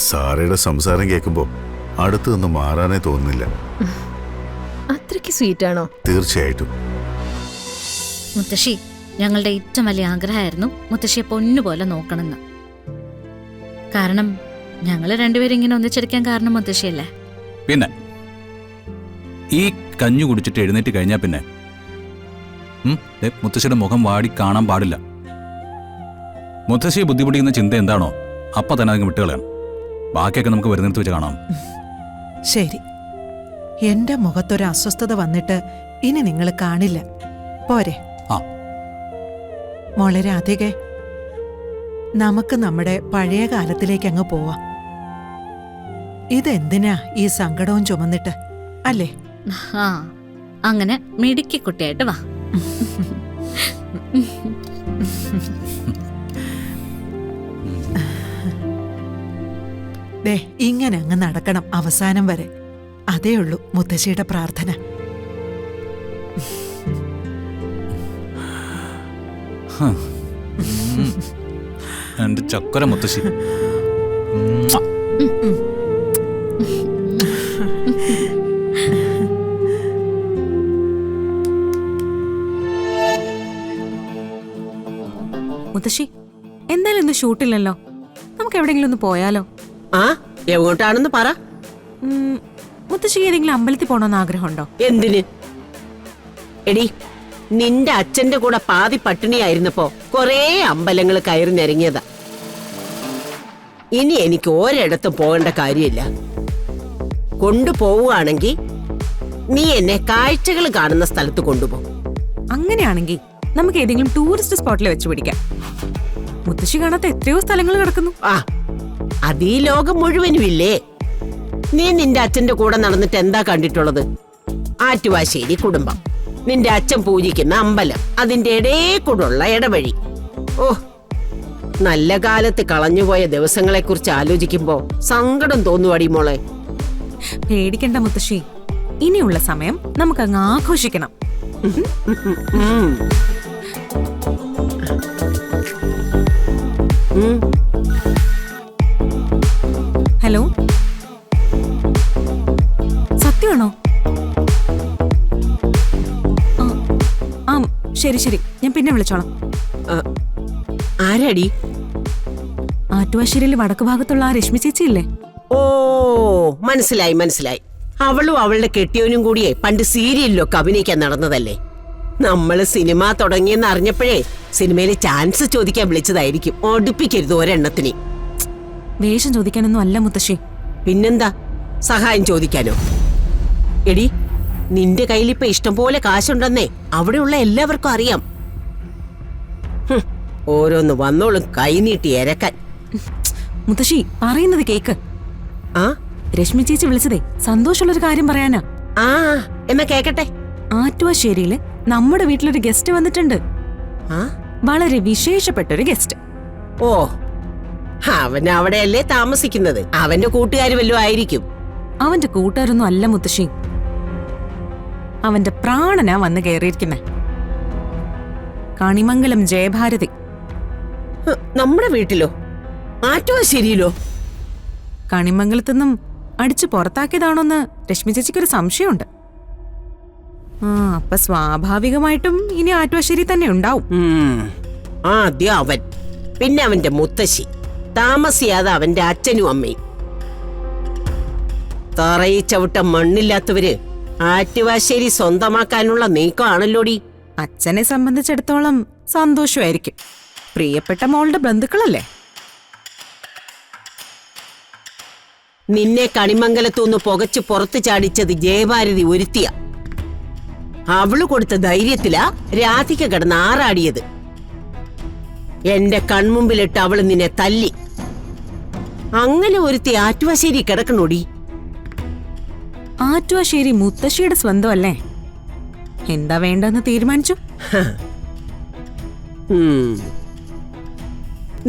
സാറയുടെ സംസാരം കേൾക്കുമ്പോ അടുത്ത് നിന്ന് മാറാനേ തോന്നുന്നില്ല. അത്രയ്ക്ക് സ്വീറ്റാണോ? തീർച്ചയായിട്ടും. മുത്തശ്ശി, ഞങ്ങളുടെ ഏറ്റവും വലിയ ആഗ്രഹമായിരുന്നു മുത്തശ്ശിയെ പൊന്നുപോലെ നോക്കണമെന്ന്. കാരണം ഞങ്ങൾ രണ്ടുപേരും ഇങ്ങനെ ഒന്നിച്ചെടുക്കാൻ കാരണം മുത്തശ്ശിയല്ലേ. പിന്നെ ഈ കഞ്ഞു കുടിച്ചിട്ട് എഴുന്നേറ്റ് കഴിഞ്ഞാ പിന്നെ മുത്തശ്ശിയുടെ മുഖം വാടി കാണാൻ പാടില്ല. മുത്തശ്ശിയെ ബുദ്ധിമുട്ടിക്കുന്ന ചിന്ത എന്താണോ അപ്പൊ തന്നെ അതിന് വിട്ടുകളയണം. ബാക്കിയൊക്കെ നമുക്ക് വരുന്നിടത്ത് വെച്ച് കാണാം. ശരി, എന്റെ മുഖത്തൊരു അസ്വസ്ഥത വന്നിട്ട് ഇനി നിങ്ങൾ കാണില്ല. പോരെ? ആ മോളെ രാധികെ, നമുക്ക് നമ്മുടെ പഴയ കാലത്തിലേക്ക് അങ്ങ് പോവാം. ഇതെന്തിനാ ഈ സങ്കടവും ചുമന്നിട്ട്, അല്ലേ? ആ, അങ്ങനെ മിടുക്കി കുട്ടിയായിട്ട് വാ. ദേ, ഇങ്ങനെ അങ്ങ് നടക്കണം അവസാനം വരെ. അതേ ഉള്ളൂ മുത്തശ്ശിയുടെ പ്രാർത്ഥന. എന്റെ ചക്കര മുത്തശ്ശി. മുത്തശ്ശി, എന്തായാലും ഇന്ന് ഷൂട്ടില്ലല്ലോ, നമുക്ക് എവിടെയെങ്കിലും ഒന്ന് പോയാലോ? ആ, എങ്ങോട്ടാണെന്ന് പറ. മുത്തശ്ശിക്ക് ഏതെങ്കിലും അമ്പലത്തിൽ പോകണമെന്ന് ആഗ്രഹമുണ്ടോ? എന്തിന്? എടി, നിന്റെ അച്ഛന്റെ കൂടെ പാതി പട്ടിണിയായിരുന്നപ്പോ കൊറേ അമ്പലങ്ങൾ കയറി നിരങ്ങിയതാ. ഇനി എനിക്ക് ഒരിടത്തും പോകേണ്ട കാര്യമില്ല. കൊണ്ടുപോവുകയാണെങ്കിൽ നീ എന്നെ കാഴ്ചകൾ കാണുന്ന സ്ഥലത്ത് കൊണ്ടുപോകും. അങ്ങനെയാണെങ്കിൽ നമുക്ക് ഏതെങ്കിലും ടൂറിസ്റ്റ് സ്പോട്ടിൽ വെച്ച് പിടിക്കാം. മുത്തശ്ശി കാണാത്ത എത്രയോ സ്ഥലങ്ങൾ കിടക്കുന്നു. ആ, അതീ ലോകം മുഴുവനുമില്ലേ. നീ നിന്റെ അച്ഛന്റെ കൂടെ നടന്നിട്ട് എന്താ കണ്ടിട്ടുള്ളത്? ആറ്റുവാശ്ശേരി കുടുംബം, നിന്റെ അച്ഛൻ പൂജിക്കുന്ന അമ്പലം, അതിന്റെ ഇടേക്കൂടുള്ള ഇടവഴി. ഓ, നല്ല കാലത്ത് കളഞ്ഞുപോയ ദിവസങ്ങളെ കുറിച്ച് ആലോചിക്കുമ്പോ സങ്കടം തോന്നുവാടി മോളെ. പേടിക്കണ്ട മുത്തശ്ശി, ഇനിയുള്ള സമയം നമുക്കങ്ങ് ആഘോഷിക്കണം. ഹലോ, സത്യമാണോ? ആ, ശരി ശരി, ഞാൻ പിന്നെ വിളിച്ചോളാം. ആരാടി? ആറ്റുവാശ്ശേരിയിൽ വടക്ക് ഭാഗത്തുള്ള ആ രശ്മി ചേച്ചി ഇല്ലേ? ഓ, മനസ്സിലായി മനസ്സിലായി. അവളും അവളുടെ കെട്ടിയവനും കൂടിയേ പണ്ട് സീരിയലിലൊക്കെ അഭിനയിക്കാൻ നടന്നതല്ലേ. നമ്മള് സിനിമ തുടങ്ങിയെന്ന് അറിഞ്ഞപ്പോഴേ സിനിമയിൽ ചാൻസ് ചോദിക്കാൻ വിളിച്ചതായിരിക്കും. ഒടുപ്പിക്കരുത് ഒരെണ്ണത്തിന്. വേഷം ചോദിക്കാനൊന്നും അല്ല മുത്തശ്ശി. പിന്നെന്താ, സഹായം ചോദിക്കാനോ? എടി, നിന്റെ കയ്യിലിപ്പോ ഇഷ്ടംപോലെ കാശുണ്ടെന്നേ അവിടെയുള്ള എല്ലാവർക്കും അറിയാം. ഓരോന്ന് വന്നോളും കൈനീട്ടി എരക്കാൻ. മുത്തശ്ശി പറയുന്നത് കേക്ക്. ആ, രശ്മി ചേച്ചി വിളിച്ചതേ സന്തോഷമുള്ളൊരു കാര്യം പറയാനാ. ആ, എന്നാ കേക്കട്ടെ. ആറ്റുവാശ്ശേരിയില് നമ്മുടെ വീട്ടിലൊരു ഗസ്റ്റ് വന്നിട്ടുണ്ട്. ആ, വളരെ വിശേഷപ്പെട്ടൊരു ഗസ്റ്റ്. ഓ, അവൻ അവിടെയല്ലേ താമസിക്കുന്നത്. അവന്റെ കൂട്ടുകാര് വല്ലതും ആയിരിക്കും. അവന്റെ കൂട്ടുകാരൊന്നും അല്ല മുത്തശ്ശി, അവന്റെ പ്രാണനാ വന്ന് കയറിയിരിക്കുന്നെ. കണിമംഗലം ജയഭാരതി. നമ്മുടെ വീട്ടിലോ? ആറ്റുവാശ്ശേരിയിലോ? കണിമംഗലത്തുനിന്നും അടിച്ചു പുറത്താക്കിയതാണോന്ന് രശ്മി ചേച്ചിക്കൊരു സംശയമുണ്ട്. അപ്പൊ സ്വാഭാവികമായിട്ടും ഇനി ആറ്റുവാശ്ശേരി തന്നെ ഉണ്ടാവും. ആദ്യം അവൻ, പിന്നെ അവന്റെ മുത്തശ്ശി, താമസിയാതെ അവന്റെ അച്ഛനും അമ്മയും. തറയി ചവിട്ട മണ്ണില്ലാത്തവര് ആറ്റുവാശ്ശേരി സ്വന്തമാക്കാനുള്ള നീക്കമാണല്ലോടി. അച്ഛനെ സംബന്ധിച്ചിടത്തോളം സന്തോഷമായിരിക്കും. പ്രിയപ്പെട്ട മോളുടെ ബന്ധുക്കളല്ലേ. നിന്നെ കണിമംഗലത്തുനിന്ന് പുകച്ച് പുറത്തു ചാടിച്ചത് ജയഭാരതി ഒരുത്തിയ. അവള് കൊടുത്ത ധൈര്യത്തിലാ രാധിക കിടന്ന് ആറാടിയത്. എന്റെ കൺമുമ്പിലിട്ട് അവള് നിന്നെ തല്ലി. അങ്ങനെ ഒരുത്തി ആറ്റുവാശ്ശേരി കിടക്കണോടി. ആറ്റുവാശ്ശേരി മുത്തശ്ശിയുടെ സ്വന്തമല്ലേ. എന്താ വേണ്ടെന്ന് തീരുമാനിച്ചു.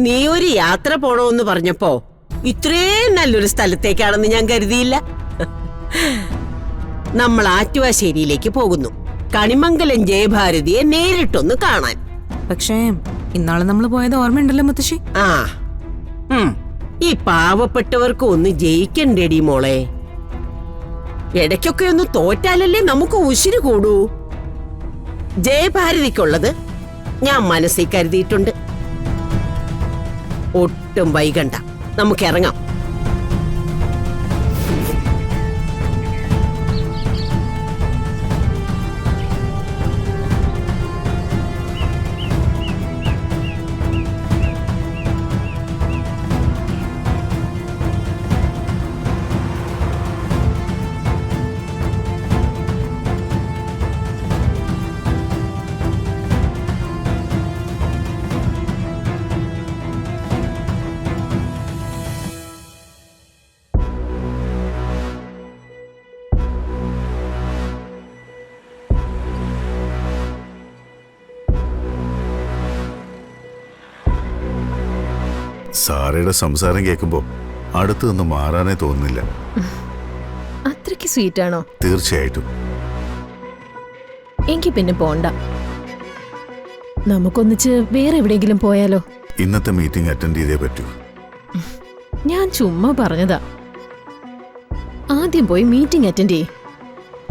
നീ ഒരു യാത്ര പോണോന്ന് പറഞ്ഞപ്പോ ഇത്രയും നല്ലൊരു സ്ഥലത്തേക്കാണെന്ന് ഞാൻ കരുതിയില്ല. നമ്മൾ ആറ്റുവാശ്ശേരിയിലേക്ക് പോകുന്നു, കണിമംഗലം ജയഭാരതിയെ നേരിട്ടൊന്ന് കാണാൻ. പക്ഷേ ഇന്നാള് നമ്മൾ പോയത് ഓർമ്മയുണ്ടല്ലോ മുത്തശ്ശി. ആ, ഈ പാവപ്പെട്ടവർക്ക് ഒന്ന് ജയിക്കണ്ടേടി മോളെ. ഇടയ്ക്കൊക്കെ ഒന്ന് തോറ്റാലല്ലേ നമുക്ക് ഉശിര് കൂടൂ. ജയഭാരതിക്കുള്ളത് ഞാൻ മനസ്സിൽ കരുതിയിട്ടുണ്ട്. ഒട്ടും വൈകണ്ട, നമുക്ക് ഇറങ്ങാം. സാറയുടെ സംസാരം കേൾക്കുമ്പോൾ അടുത്ത് നിന്ന് മാറാനേ തോന്നുന്നില്ല. അത്രയ്ക്ക് സ്വീറ്റാണോ? തീർച്ചയായിട്ടും. എങ്കിൽ പിന്നെ പോണ്ട. നമുക്കൊന്നിച്ച് വേറെ എവിടെയെങ്കിലും പോയാലോ? ഇന്നത്തെ മീറ്റിംഗ് അറ്റൻഡ് ചെയ്തേ പറ്റൂ. ഞാൻ ചുമ്മാ പറഞ്ഞതാ. ആദ്യം പോയി മീറ്റിംഗ് അറ്റൻഡ് ചെയ്യ്.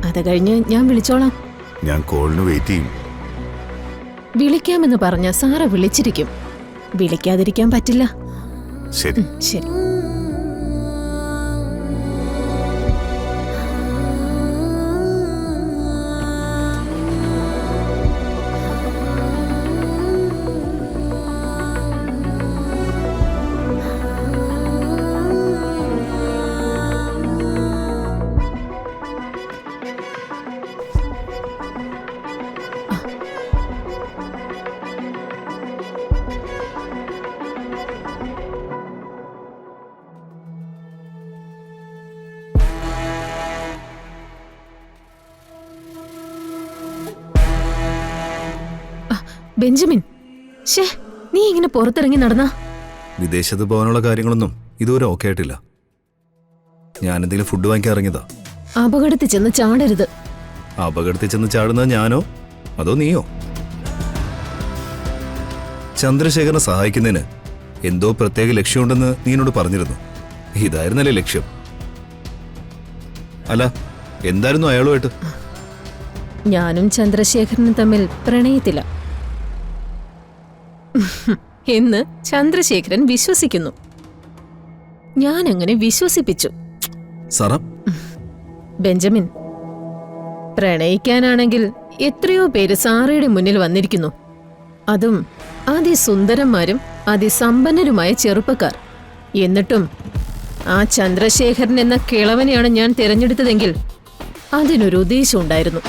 അത് കഴിഞ്ഞ് ഞാൻ വിളിച്ചോളാം. ഞാൻ കോളിന് വെയിറ്റ് ചെയ്യും. വിളിക്കാമെന്ന് പറഞ്ഞ സാറ വിളിച്ചിരിക്കും. വിളിക്കാതിരിക്കാൻ പറ്റില്ല. ശരി. ശരി. ബെഞ്ചമിൻ, ഷേ, നീ ഇങ്ങനെ പുറത്തിറങ്ങി നടന്നാ? വിദേശത്ത് പോകാനുള്ള കാര്യങ്ങളൊന്നും ഇതുവരെ ഓക്കെ ആയിട്ടില്ല. ഞാൻ എന്തെങ്കിലും ഫുഡ് വാങ്ങിക്കാൻ ഇറങ്ങിയതാ. അപകടത്തിൽ ചെന്ന് ചാടരുത്. അപകടത്തിൽ ചെന്ന് ചാടുന്നത് ഞാനോ അതോ നീയോ? ചന്ദ്രശേഖരനെ സഹായിക്കുന്നതിന് എന്തോ പ്രത്യേക ലക്ഷ്യമുണ്ടെന്ന് നീ എന്നോട് പറഞ്ഞിരുന്നു. ഇതായിരുന്നല്ലേ ലക്ഷ്യം? അല്ല, എന്തായിരുന്നു അയാളുമായിട്ട്? ഞാനും ചന്ദ്രശേഖരനും തമ്മിൽ പ്രണയത്തില എന്ന് ചന്ദ്രശേഖരൻ വിശ്വസിക്കുന്നു. ഞാൻ അങ്ങനെ വിശ്വസിപ്പിച്ചു. സാറ, ബെഞ്ചമിൻ, പ്രണയിക്കാനാണെങ്കിൽ എത്രയോ പേര് സാറയുടെ മുന്നിൽ വന്നിരിക്കുന്നു. അതും അതിസുന്ദരന്മാരും അതിസമ്പന്നരുമായ ചെറുപ്പക്കാർ. എന്നിട്ടും ആ ചന്ദ്രശേഖരൻ എന്ന കിളവനെയാണ് ഞാൻ തിരഞ്ഞെടുത്തതെങ്കിൽ അതിനൊരു ഉദ്ദേശം ഉണ്ടായിരുന്നു.